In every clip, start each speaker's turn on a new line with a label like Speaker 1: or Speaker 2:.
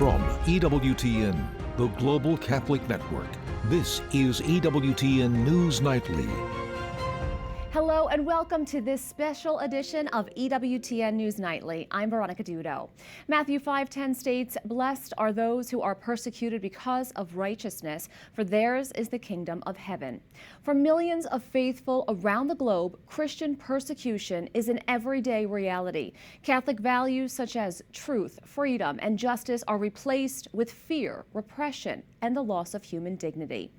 Speaker 1: From EWTN, the Global Catholic Network, this is EWTN News Nightly.
Speaker 2: Hello and welcome to this special edition of EWTN News Nightly. I'm Veronica Dudo. Matthew 5:10 states, "Blessed are those who are persecuted because of righteousness, for theirs is the kingdom of heaven." For millions of faithful around the globe, Christian persecution is an everyday reality. Catholic values such as truth, freedom, and justice are replaced with fear, repression, and the loss of human dignity.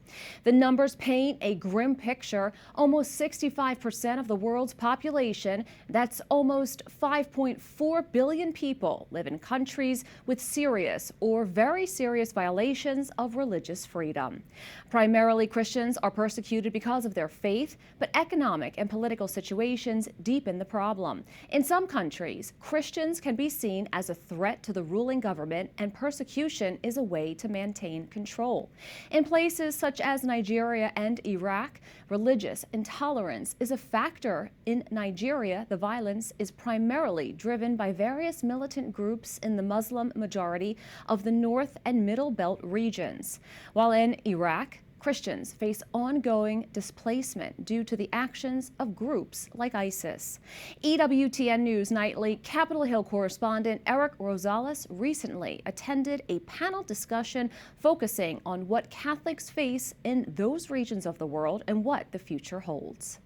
Speaker 2: The numbers paint a grim picture. Almost 65% of the world's population, that's almost 5.4 billion people, live in countries with serious or very serious violations of religious freedom. Primarily, Christians are persecuted because of their faith, but economic and political situations deepen the problem. In some countries, Christians can be seen as a threat to the ruling government, and persecution is a way to maintain control. In places such as Nigeria and Iraq, religious intolerance is a factor. In Nigeria, the violence is primarily driven by various militant groups in the Muslim majority of the North and Middle Belt regions. While in Iraq, Christians face ongoing displacement due to the actions of groups like ISIS. EWTN News Nightly Capitol Hill correspondent Eric Rosales recently attended a panel discussion focusing on what Catholics face in those regions of the world and what the future holds.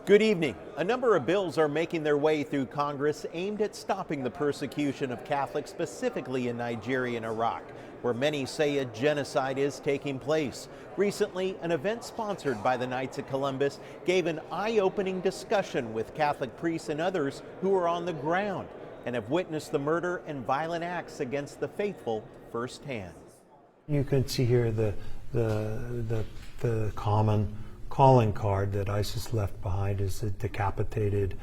Speaker 3: Good evening. A number of bills are making their way through Congress aimed at stopping the persecution of Catholics, specifically in Nigeria and Iraq, where many say a genocide is taking place. Recently, an event sponsored by the Knights of Columbus gave an eye-opening discussion with Catholic priests and others who are on the ground and have witnessed the murder and violent acts against the faithful firsthand.
Speaker 4: You can see here the common calling card that ISIS left behind is a decapitated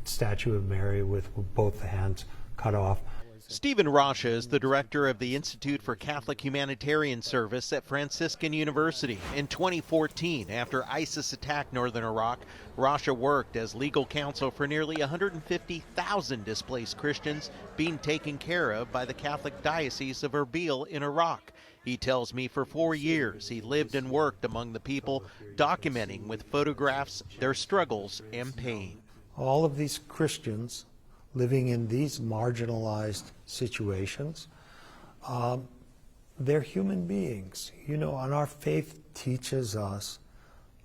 Speaker 4: statue of Mary with both the hands cut off.
Speaker 3: Stephen Rasha is the director of the Institute for Catholic Humanitarian Service at Franciscan University. In 2014, after ISIS attacked northern Iraq, Rasha worked as legal counsel for nearly 150,000 displaced Christians being taken care of by the Catholic Diocese of Erbil in Iraq. He tells me for 4 years he lived and worked among the people, documenting with photographs their struggles and pain.
Speaker 4: All of these Christians living in these marginalized situations, they're human beings, and our faith teaches us,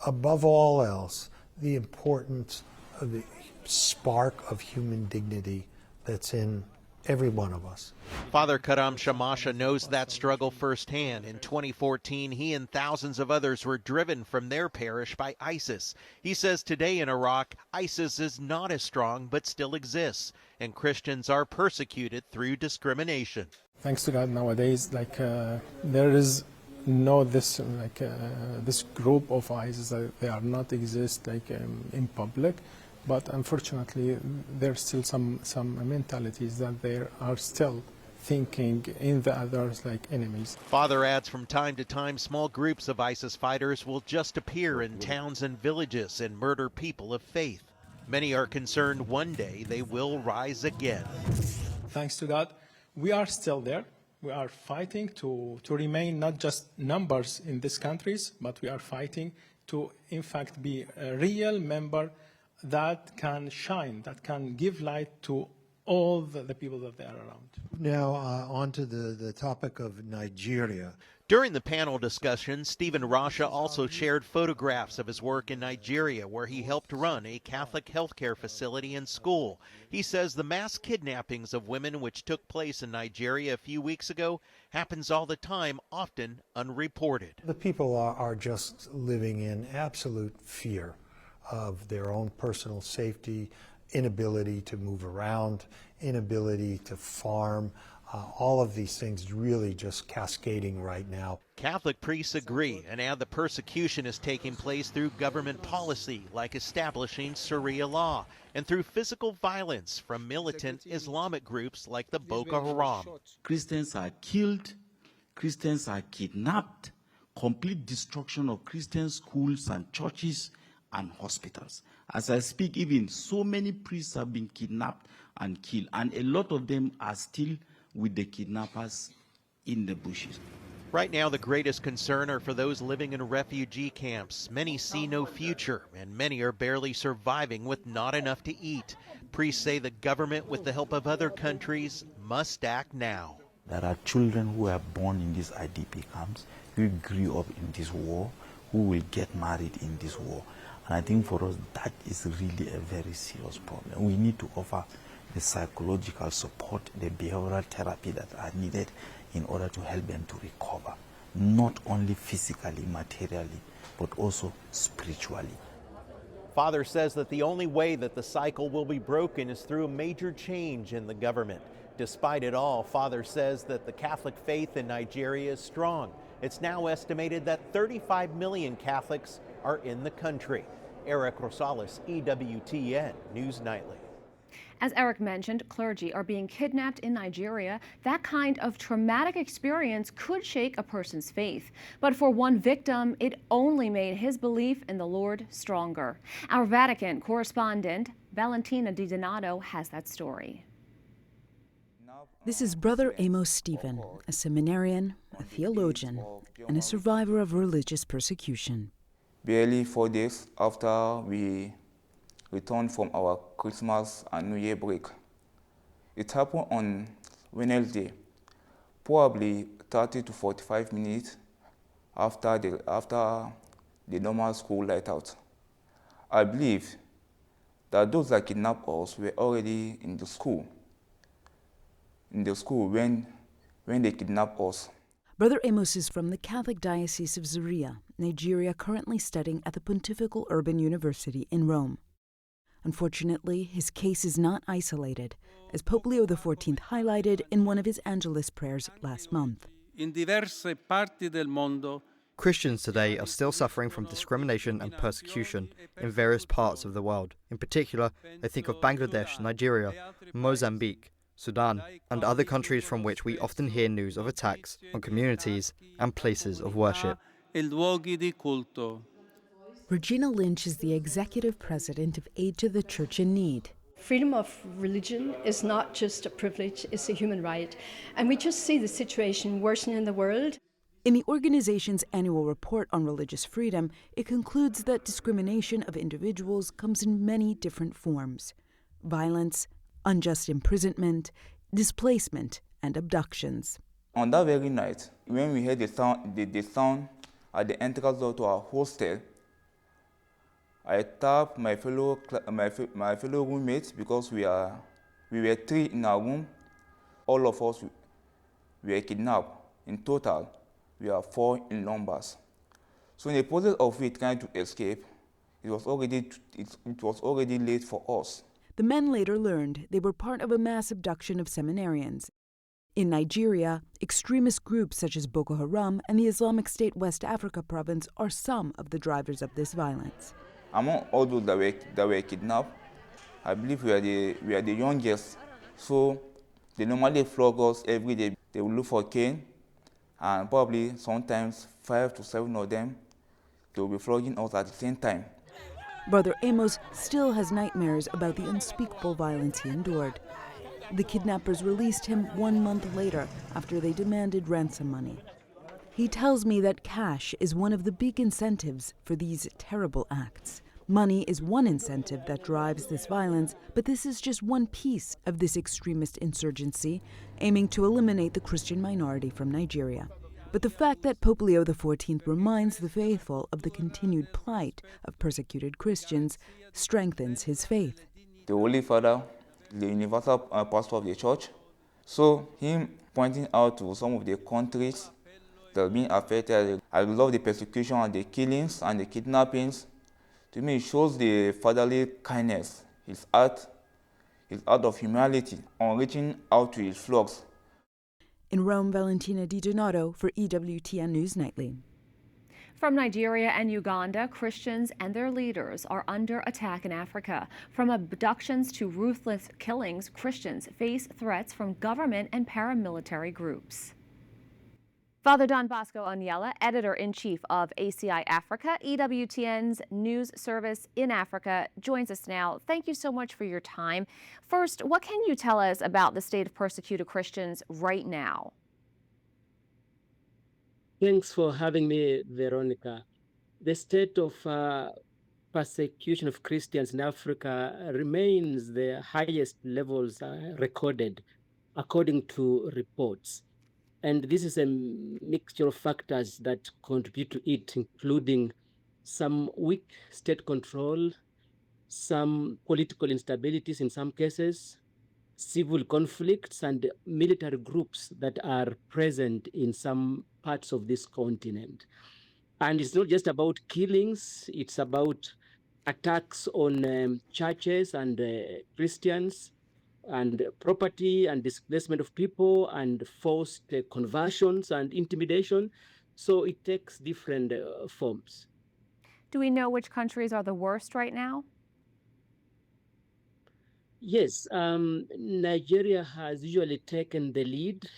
Speaker 4: above all else, the importance of the spark of human dignity that's in every one of us.
Speaker 3: Father Karam Shamasha knows that struggle firsthand. In 2014, he and thousands of others were driven from their parish by ISIS. He says today in Iraq, ISIS is not as strong but still exists, and Christians are persecuted through discrimination.
Speaker 5: Thanks to God, nowadays, there is no this group of ISIS. They are not exist in public. But unfortunately, there's still some mentalities that they are still thinking in the others like enemies.
Speaker 3: Father adds from time to time, small groups of ISIS fighters will just appear in towns and villages and murder people of faith. Many are concerned one day they will rise again.
Speaker 5: Thanks to God, we are still there. We are fighting to remain not just numbers in these countries, but we are fighting to, in fact, be a real member that can shine, that can give light to all the people that they are around.
Speaker 4: Now, on to the topic of Nigeria.
Speaker 3: During the panel discussion, Stephen Rasha also shared photographs of his work in Nigeria, where he helped run a Catholic healthcare facility and school. He says the mass kidnappings of women which took place in Nigeria a few weeks ago happens all the time, often unreported.
Speaker 4: The people are just living in absolute fear of their own personal safety, inability to move around, inability to farm, all of these things really just cascading right now.
Speaker 3: Catholic priests agree and add the persecution is taking place through government policy, like establishing Sharia law, and through physical violence from militant Islamic groups like the Boko Haram.
Speaker 6: Christians are killed, Christians are kidnapped, complete destruction of Christian schools and churches and hospitals. As I speak, even so many priests have been kidnapped and killed, and a lot of them are still with the kidnappers in the bushes.
Speaker 3: Right now, the greatest concern are for those living in refugee camps. Many see no future, and many are barely surviving with not enough to eat. Priests say the government, with the help of other countries, must act now.
Speaker 6: There are children who were born in these IDP camps, who grew up in this war, who will get married in this war. And I think for us, that is really a very serious problem. We need to offer the psychological support, the behavioral therapy that are needed in order to help them to recover, not only physically, materially, but also spiritually.
Speaker 3: Father says that the only way that the cycle will be broken is through a major change in the government. Despite it all, Father says that the Catholic faith in Nigeria is strong. It's now estimated that 35 million Catholics are in the country. Eric Rosales, EWTN News Nightly.
Speaker 2: As Eric mentioned, clergy are being kidnapped in Nigeria. That kind of traumatic experience could shake a person's faith. But for one victim, it only made his belief in the Lord stronger. Our Vatican correspondent, Valentina Di Donato, has that story.
Speaker 7: This is Brother Amos Stephen, a seminarian, a theologian, and a survivor of religious persecution.
Speaker 8: Barely 4 days after we returned from our Christmas and New Year break. It happened on Wednesday, probably 30 to 45 minutes after the normal school let out. I believe that those that kidnapped us were already in the school when they kidnapped us.
Speaker 7: Brother Amos is from the Catholic Diocese of Zaria, Nigeria, currently studying at the Pontifical Urban University in Rome. Unfortunately, his case is not isolated, as Pope Leo XIV highlighted in one of his Angelus prayers last month.
Speaker 9: Christians today are still suffering from discrimination and persecution in various parts of the world. In particular, I think of Bangladesh, Nigeria, Mozambique, Sudan, and other countries from which we often hear news of attacks on communities and places of worship.
Speaker 7: Regina Lynch is the executive president of Aid to the Church in Need.
Speaker 10: Freedom of religion is not just a privilege, it's a human right. And we just see the situation worsening in the world.
Speaker 7: In the organization's annual report on religious freedom, it concludes that discrimination of individuals comes in many different forms: violence, unjust imprisonment, displacement, and abductions.
Speaker 8: On that very night, when we heard the sound at the entrance door to our hostel, I tapped my fellow roommates because we were 3 in our room. All of us were kidnapped. In total, we are 4 in numbers. So in the process of it trying to escape, it was already late for us.
Speaker 7: The men later learned they were part of a mass abduction of seminarians. In Nigeria, extremist groups such as Boko Haram and the Islamic State West Africa province are some of the drivers of this violence.
Speaker 8: Among all those that were kidnapped, I believe we are the youngest. So they normally flog us every day. They will look for cane, and probably sometimes 5 to 7 of them, they will be flogging us at the same time.
Speaker 7: Brother Amos still has nightmares about the unspeakable violence he endured. The kidnappers released him 1 month later after they demanded ransom money. He tells me that cash is one of the big incentives for these terrible acts. Money is one incentive that drives this violence, but this is just one piece of this extremist insurgency aiming to eliminate the Christian minority from Nigeria. But the fact that Pope Leo XIV reminds the faithful of the continued plight of persecuted Christians strengthens his faith.
Speaker 8: The Holy Father, the universal pastor of the church, so him pointing out to some of the countries that are being affected. I love the persecution and the killings and the kidnappings. To me, it shows the fatherly kindness, his heart of humility on reaching out to his flocks.
Speaker 7: In Rome, Valentina Di Donato for EWTN News Nightly.
Speaker 2: From Nigeria and Uganda, Christians and their leaders are under attack in Africa. From abductions to ruthless killings, Christians face threats from government and paramilitary groups. Father Don Bosco Onyela, editor-in-chief of ACI Africa, EWTN's news service in Africa, joins us now. Thank you so much for your time. First, what can you tell us about the state of persecuted Christians right now?
Speaker 11: Thanks for having me, Veronica. The state of persecution of Christians in Africa remains the highest levels recorded, according to reports. And this is a mixture of factors that contribute to it, including some weak state control, some political instabilities in some cases, civil conflicts, and military groups that are present in some parts of this continent. And it's not just about killings, it's about attacks on churches and Christians, and property and displacement of people and forced conversions and intimidation. So it takes different forms.
Speaker 2: Do we know which countries are the worst right now?
Speaker 11: Yes, Nigeria has usually taken the lead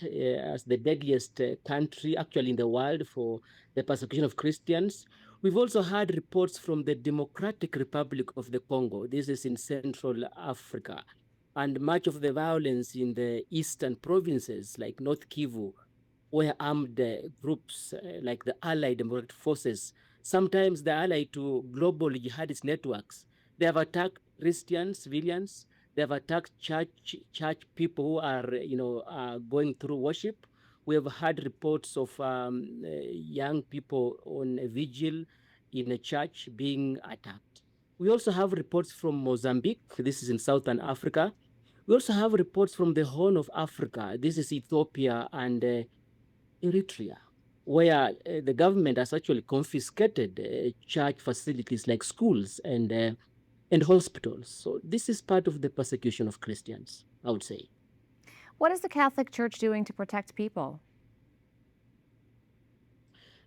Speaker 11: as the deadliest country actually in the world for the persecution of Christians. We've also had reports from the Democratic Republic of the Congo. This is in Central Africa. And much of the violence in the eastern provinces, like North Kivu, where armed groups like the Allied Democratic Forces, sometimes they're allied to global jihadist networks. They have attacked Christian civilians. They have attacked church people who are, going through worship. We have had reports of young people on a vigil in a church being attacked. We also have reports from Mozambique. This is in Southern Africa. We also have reports from the Horn of Africa. This is Ethiopia and Eritrea, where the government has actually confiscated church facilities like schools and hospitals. So this is part of the persecution of Christians, I would say.
Speaker 2: What is the Catholic Church doing to protect people?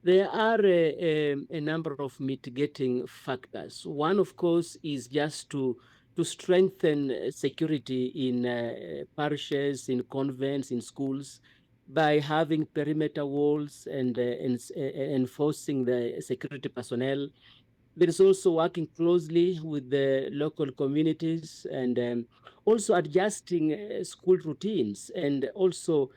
Speaker 11: There are a number of mitigating factors. One, of course, is just to strengthen security in parishes, in convents, in schools, by having perimeter walls and enforcing the security personnel. There is also working closely with the local communities and also adjusting school routines and also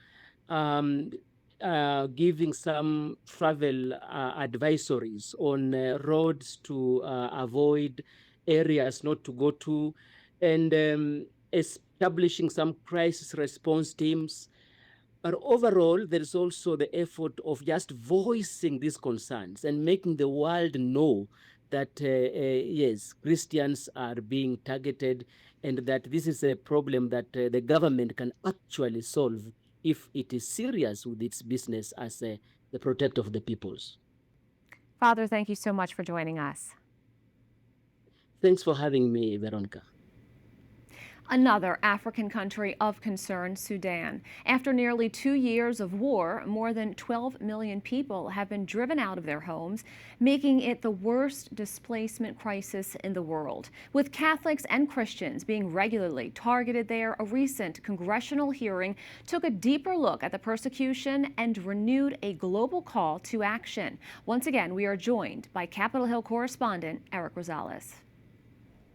Speaker 11: giving some travel advisories on roads to avoid, areas not to go to, and establishing some crisis response teams. But overall, there is also the effort of just voicing these concerns and making the world know that, yes, Christians are being targeted and that this is a problem that the government can actually solve if it is serious with its business as the protector of the peoples.
Speaker 2: Father, thank you so much for joining us.
Speaker 11: Thanks for having me, Veronica.
Speaker 2: Another African country of concern, Sudan. After nearly 2 years of war, more than 12 million people have been driven out of their homes, making it the worst displacement crisis in the world. With Catholics and Christians being regularly targeted there, a recent congressional hearing took a deeper look at the persecution and renewed a global call to action. Once again, we are joined by Capitol Hill correspondent Eric Rosales.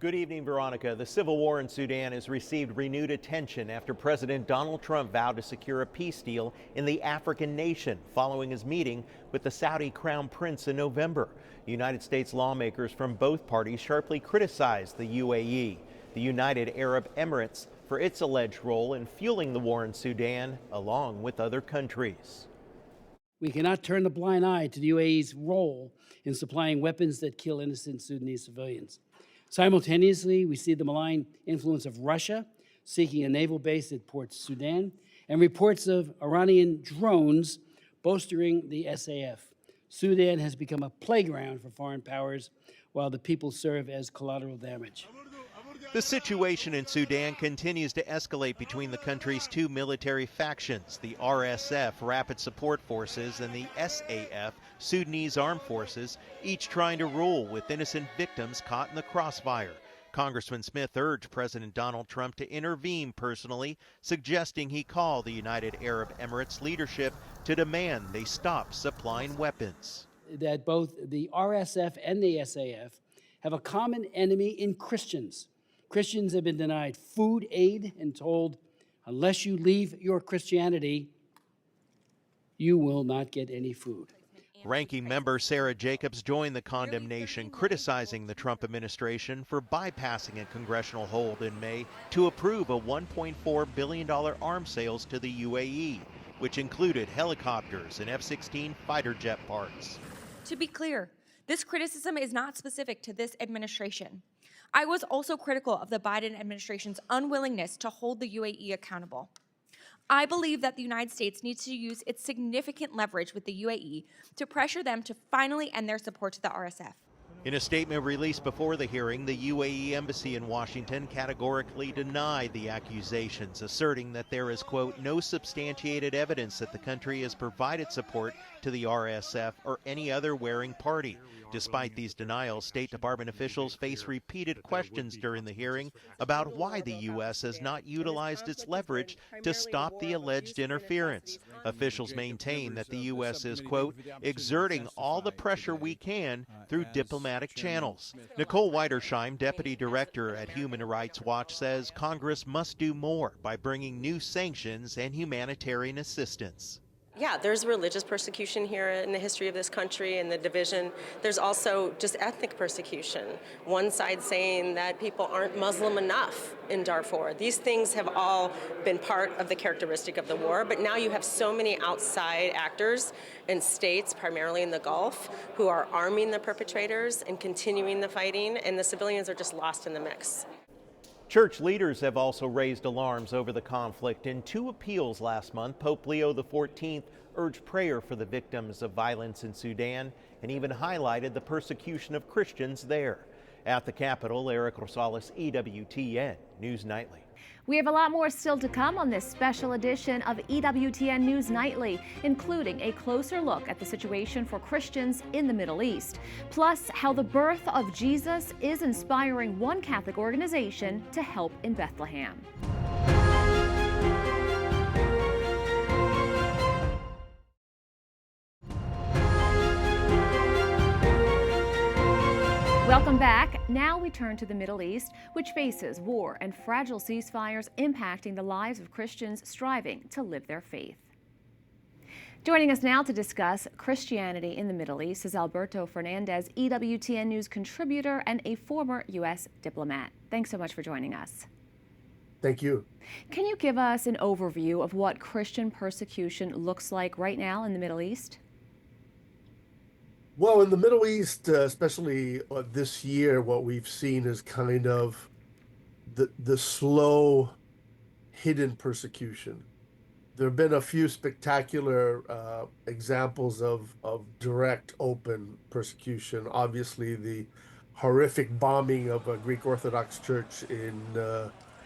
Speaker 3: Good evening, Veronica. The civil war in Sudan has received renewed attention after President Donald Trump vowed to secure a peace deal in the African nation following his meeting with the Saudi Crown Prince in November. United States lawmakers from both parties sharply criticized the UAE, the United Arab Emirates, for its alleged role in fueling the war in Sudan, along with other countries.
Speaker 12: We cannot turn a blind eye to the UAE's role in supplying weapons that kill innocent Sudanese civilians. Simultaneously, we see the malign influence of Russia seeking a naval base at Port Sudan and reports of Iranian drones bolstering the SAF. Sudan has become a playground for foreign powers while the people serve as collateral damage.
Speaker 3: The situation in Sudan continues to escalate between the country's two military factions, the RSF, Rapid Support Forces, and the SAF, Sudanese Armed Forces, each trying to rule with innocent victims caught in the crossfire. Congressman Smith urged President Donald Trump to intervene personally, suggesting he call the United Arab Emirates leadership to demand they stop supplying weapons.
Speaker 12: That both the RSF and the SAF have a common enemy in Christians. Christians have been denied food aid and told, unless you leave your Christianity, you will not get any food.
Speaker 3: Ranking member Sarah Jacobs joined the condemnation, criticizing the Trump administration for bypassing a congressional hold in May to approve a $1.4 billion arms sales to the UAE, which included helicopters and F-16 fighter jet parts.
Speaker 13: To be clear, this criticism is not specific to this administration. I was also critical of the Biden administration's unwillingness to hold the UAE accountable. I believe that the United States needs to use its significant leverage with the UAE to pressure them to finally end their support to the RSF.
Speaker 3: In a statement released before the hearing, the UAE embassy in Washington categorically denied the accusations, asserting that there is, quote, no substantiated evidence that the country has provided support to the RSF or any other warring party. Despite these denials, State Department officials face repeated questions during the hearing about why the U.S. has not utilized its leverage to stop the alleged interference. Officials maintain that the U.S. is, quote, exerting all the pressure we can through diplomatic channels. Nicole Weidersheim, Deputy Director at Human Rights Watch, says Congress must do more by bringing new sanctions and humanitarian assistance.
Speaker 14: Yeah, there's religious persecution here in the history of this country and the division. There's also just ethnic persecution. One side saying that people aren't Muslim enough in Darfur. These things have all been part of the characteristic of the war, but now you have so many outside actors and states, primarily in the Gulf, who are arming the perpetrators and continuing the fighting, and the civilians are just lost in the mix.
Speaker 3: Church leaders have also raised alarms over the conflict. In two appeals last month, Pope Leo XIV urged prayer for the victims of violence in Sudan and even highlighted the persecution of Christians there. At the Capitol, Eric Rosales, EWTN News Nightly.
Speaker 2: We have a lot more still to come on this special edition of EWTN News Nightly, including a closer look at the situation for Christians in the Middle East, plus how the birth of Jesus is inspiring one Catholic organization to help in Bethlehem. Welcome back. Now we turn to the Middle East, which faces war and fragile ceasefires impacting the lives of Christians striving to live their faith. Joining us now to discuss Christianity in the Middle East is Alberto Fernandez, EWTN News contributor and a former U.S. diplomat. Thanks so much for joining us.
Speaker 15: Thank you.
Speaker 2: Can you give us an overview of what Christian persecution looks like right now in the Middle East?
Speaker 15: Well, in the Middle East, especially this year, what we've seen is kind of the slow, hidden persecution. There have been a few spectacular examples of direct, open persecution. Obviously, the horrific bombing of a Greek Orthodox church in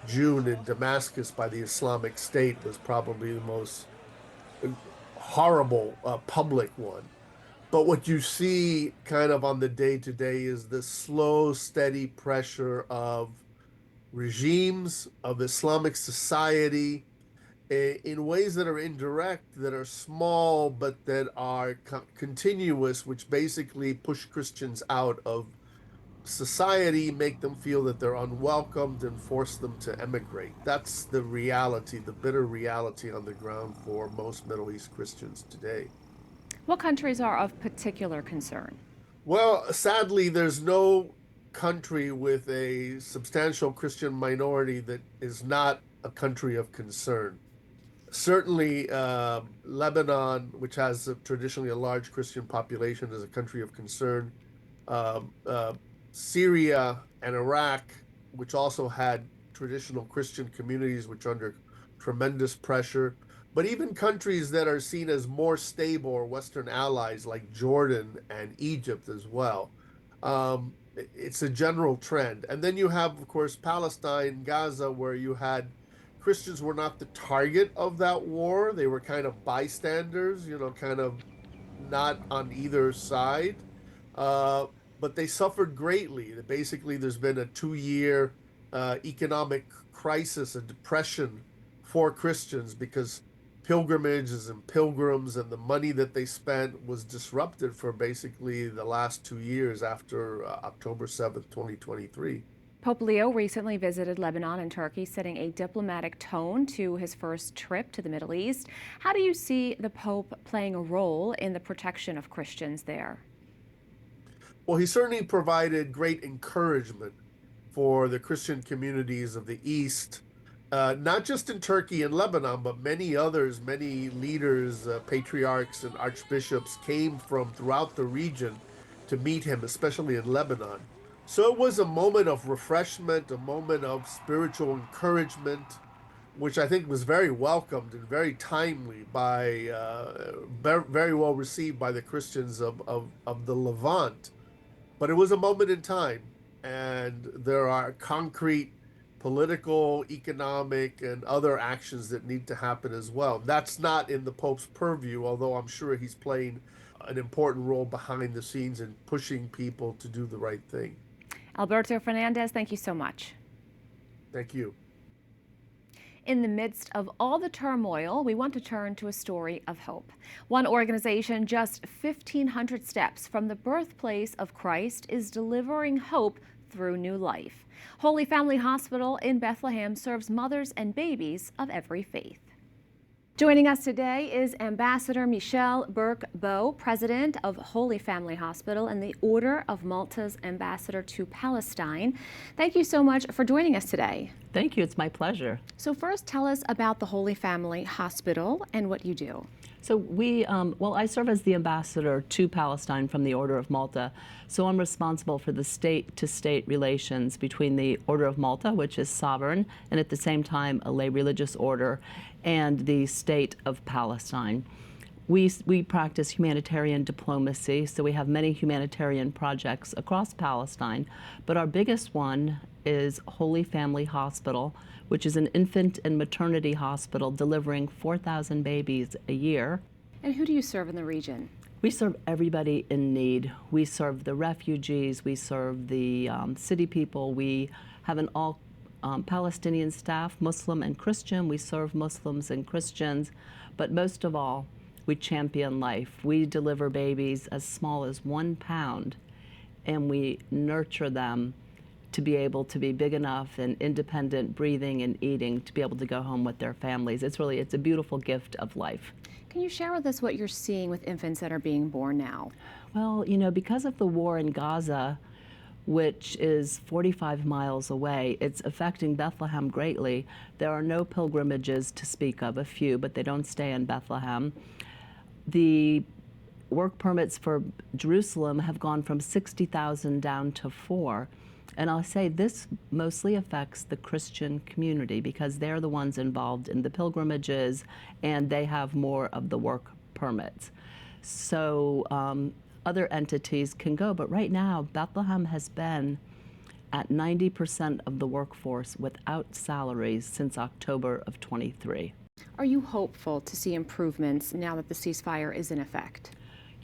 Speaker 15: June in Damascus by the Islamic State was probably the most horrible public one. But what you see kind of on the day-to-day is the slow, steady pressure of regimes, of Islamic society, in ways that are indirect, that are small, but that are continuous, which basically push Christians out of society, make them feel that they're unwelcomed, and force them to emigrate. That's the reality, the bitter reality on the ground for most Middle East Christians today.
Speaker 2: What countries are of particular concern?
Speaker 15: Well, sadly, there's no country with a substantial Christian minority that is not a country of concern. Certainly, Lebanon, which has traditionally a large Christian population, is a country of concern. Syria and Iraq, which also had traditional Christian communities, which are under tremendous pressure. But even countries that are seen as more stable or Western allies like Jordan and Egypt as well. It's a general trend. And then you have, of course, Palestine, Gaza, where you had Christians were not the target of that war. They were kind of bystanders, kind of not on either side. but they suffered greatly. Basically, there's been a 2-year economic crisis, a depression for Christians because pilgrimages and pilgrims and the money that they spent was disrupted for basically the last 2 years after October 7th, 2023.
Speaker 2: Pope Leo recently visited Lebanon and Turkey, setting a diplomatic tone to his first trip to the Middle East. How do you see the Pope playing a role in the protection of Christians there?
Speaker 15: Well, he certainly provided great encouragement for the Christian communities of the East, not just in Turkey and Lebanon, but many others, many leaders, patriarchs and archbishops came from throughout the region to meet him, especially in Lebanon. So it was a moment of refreshment, a moment of spiritual encouragement, which I think was very welcomed and very timely by, very well received by the Christians of the Levant. But it was a moment in time, and there are concrete political, economic, and other actions that need to happen as well. That's not in the Pope's purview, although I'm sure he's playing an important role behind the scenes in pushing people to do the right thing.
Speaker 2: Alberto Fernandez, thank you so much.
Speaker 15: Thank you.
Speaker 2: In the midst of all the turmoil, we want to turn to a story of hope. One organization just 1,500 steps from the birthplace of Christ is delivering hope through new life. Holy Family Hospital in Bethlehem serves mothers and babies of every faith. Joining us today is Ambassador Michelle Burke-Bowe, President of Holy Family Hospital and the Order of Malta's Ambassador to Palestine. Thank you so much for joining us today.
Speaker 16: Thank you. It's my pleasure.
Speaker 2: So first, tell us about the Holy Family Hospital and what you do.
Speaker 16: So I serve as the ambassador to Palestine from the Order of Malta. So I'm responsible for the state-to-state relations between the Order of Malta, which is sovereign, and at the same time a lay religious order, and the state of Palestine. We practice humanitarian diplomacy, so we have many humanitarian projects across Palestine, but our biggest one is Holy Family Hospital, which is an infant and maternity hospital delivering 4,000 babies a year.
Speaker 2: And who do you serve in the region?
Speaker 16: We serve everybody in need. We serve the refugees, we serve the city people, we have an all Palestinian staff, Muslim and Christian. We serve Muslims and Christians, but most of all, we champion life. We deliver babies as small as 1 pound, and we nurture them to be able to be big enough and independent, breathing and eating, to be able to go home with their families. It's a beautiful gift of life.
Speaker 2: Can you share with us what you're seeing with infants that are being born now?
Speaker 16: Well, because of the war in Gaza, which is 45 miles away, it's affecting Bethlehem greatly. There are no pilgrimages to speak of, a few, but they don't stay in Bethlehem. The work permits for Jerusalem have gone from 60,000 down to 4. And I'll say this mostly affects the Christian community because they're the ones involved in the pilgrimages and they have more of the work permits. So other entities can go, but right now Bethlehem has been at 90% of the workforce without salaries since October of 23.
Speaker 2: Are you hopeful to see improvements now that the ceasefire is in effect?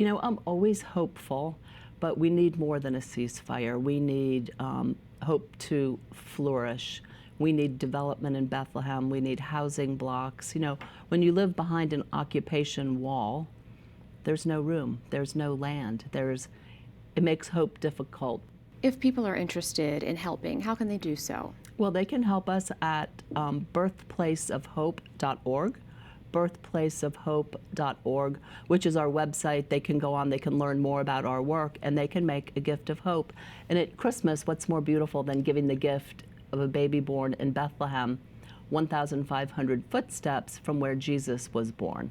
Speaker 16: I'm always hopeful, but we need more than a ceasefire. We need hope to flourish. We need development in Bethlehem. We need housing blocks. When you live behind an occupation wall, there's no room, there's no land. It makes hope difficult.
Speaker 2: If people are interested in helping, how can they do so?
Speaker 16: Well, they can help us at birthplaceofhope.org. birthplaceofhope.org, which is our website. They can go on, they can learn more about our work, and they can make a gift of hope. And at Christmas, what's more beautiful than giving the gift of a baby born in Bethlehem, 1,500 footsteps from where Jesus was born?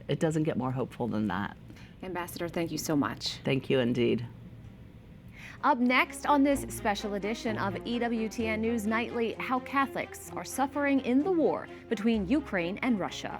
Speaker 16: It doesn't get more hopeful than that.
Speaker 2: Ambassador, thank you so much.
Speaker 16: Thank you indeed.
Speaker 2: Up next on this special edition of EWTN News Nightly, how Catholics are suffering in the war between Ukraine and Russia.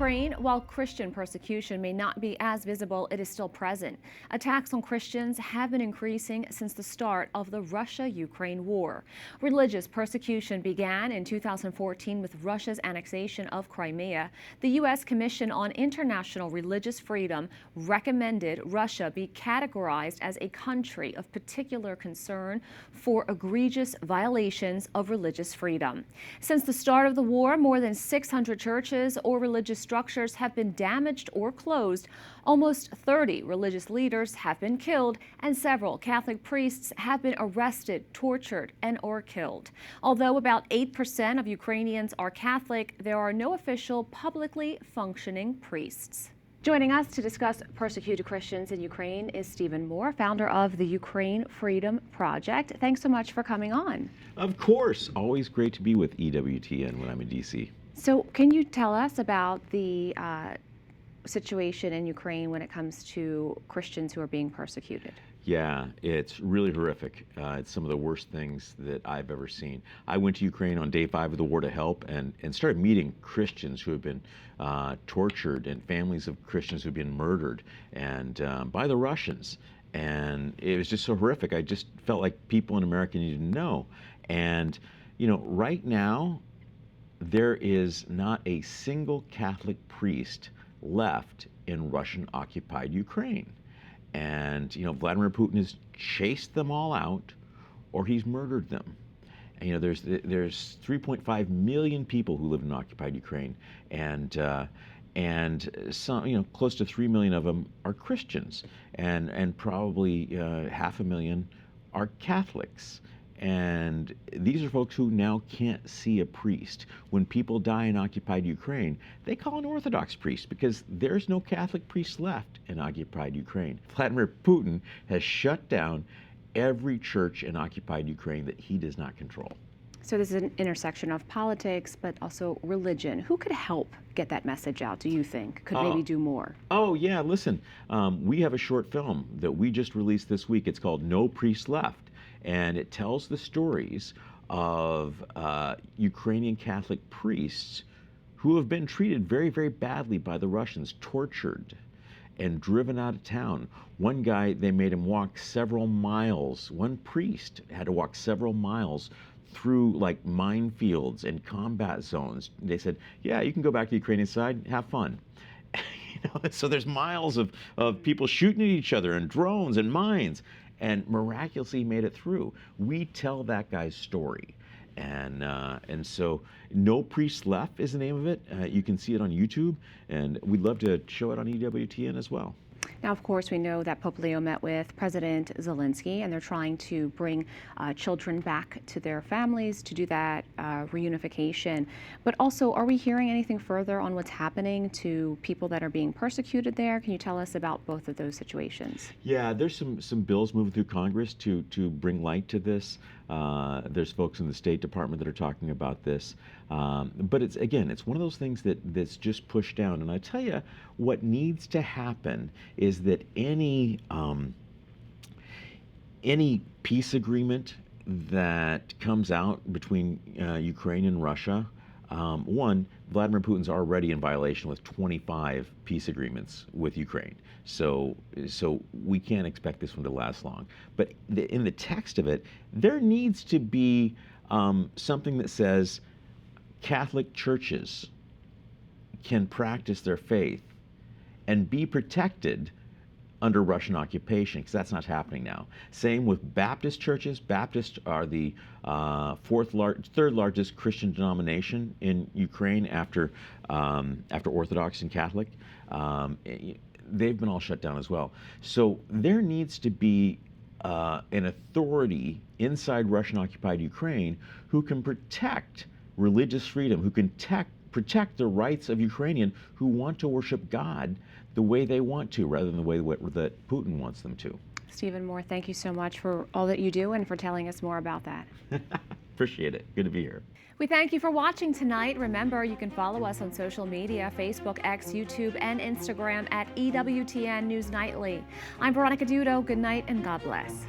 Speaker 2: Ukraine, while Christian persecution may not be as visible, it is still present. Attacks on Christians have been increasing since the start of the Russia-Ukraine war. Religious persecution began in 2014 with Russia's annexation of Crimea. The U.S. Commission on International Religious Freedom recommended Russia be categorized as a country of particular concern for egregious violations of religious freedom. Since the start of the war, more than 600 churches or religious structures have been damaged or closed. Almost 30 religious leaders have been killed, and several Catholic priests have been arrested, tortured, and or killed. Although about 8% of Ukrainians are Catholic, there are no official publicly functioning priests. Joining us to discuss persecuted Christians in Ukraine is Stephen Moore, founder of the Ukraine Freedom Project. Thanks so much for coming on.
Speaker 17: Of course. Always great to be with EWTN when I'm in D.C.
Speaker 2: So can you tell us about the situation in Ukraine when it comes to Christians who are being persecuted?
Speaker 17: Yeah, it's really horrific. It's some of the worst things that I've ever seen. I went to Ukraine on day 5 of the war to help and started meeting Christians who have been tortured and families of Christians who have been murdered and by the Russians. And it was just so horrific. I just felt like people in America needed to know. And, you know, right now, there is not a single Catholic priest left in Russian-occupied Ukraine. And, you know, Vladimir Putin has chased them all out or he's murdered them. And, you know, there's 3.5 million people who live in occupied Ukraine, and some, you know, close to 3 million of them are Christians, and probably 500,000 are Catholics. And these are folks who now can't see a priest. When people die in occupied Ukraine, they call an Orthodox priest because there's no Catholic priest left in occupied Ukraine. Vladimir Putin has shut down every church in occupied Ukraine that he does not control.
Speaker 2: So this is an intersection of politics, but also religion. Who could help get that message out, do you think? Could maybe do more?
Speaker 17: Oh, yeah, listen, we have a short film that we just released this week. It's called No Priest Left. And it tells the stories of Ukrainian Catholic priests who have been treated very, very badly by the Russians, tortured and driven out of town. One guy, they made him walk several miles. One priest had to walk several miles through like minefields and combat zones. They said, yeah, you can go back to the Ukrainian side, have fun. You know, so there's miles of people shooting at each other and drones and mines. And miraculously made it through. We tell that guy's story. And so No Priest Left is the name of it. You can see it on YouTube, and we'd love to show it on EWTN as well.
Speaker 2: Now, of course, we know that Pope Leo met with President Zelensky, and they're trying to bring children back to their families to do that reunification. But also, are we hearing anything further on what's happening to people that are being persecuted there? Can you tell us about both of those situations?
Speaker 17: Yeah, there's some bills moving through Congress to bring light to this. There's folks in the State Department that are talking about this. But it's one of those things that's just pushed down. And I tell you, what needs to happen is that any peace agreement that comes out between Ukraine and Russia, one, Vladimir Putin's already in violation with 25 peace agreements with Ukraine. So we can't expect this one to last long. But in the text of it, there needs to be something that says Catholic churches can practice their faith and be protected under Russian occupation, because that's not happening now. Same with Baptist churches. Baptists are the third largest Christian denomination in Ukraine after Orthodox and Catholic. They've been all shut down as well. So there needs to be an authority inside Russian-occupied Ukraine who can protect religious freedom, who can protect the rights of Ukrainians who want to worship God the way they want to, rather than the way that Putin wants them to.
Speaker 2: Stephen Moore, thank you so much for all that you do and for telling us more about that.
Speaker 17: Appreciate it. Good to be here.
Speaker 2: We thank you for watching tonight. Remember, you can follow us on social media, Facebook, X, YouTube, and Instagram at EWTN News Nightly. I'm Veronica Dudo. Good night and God bless.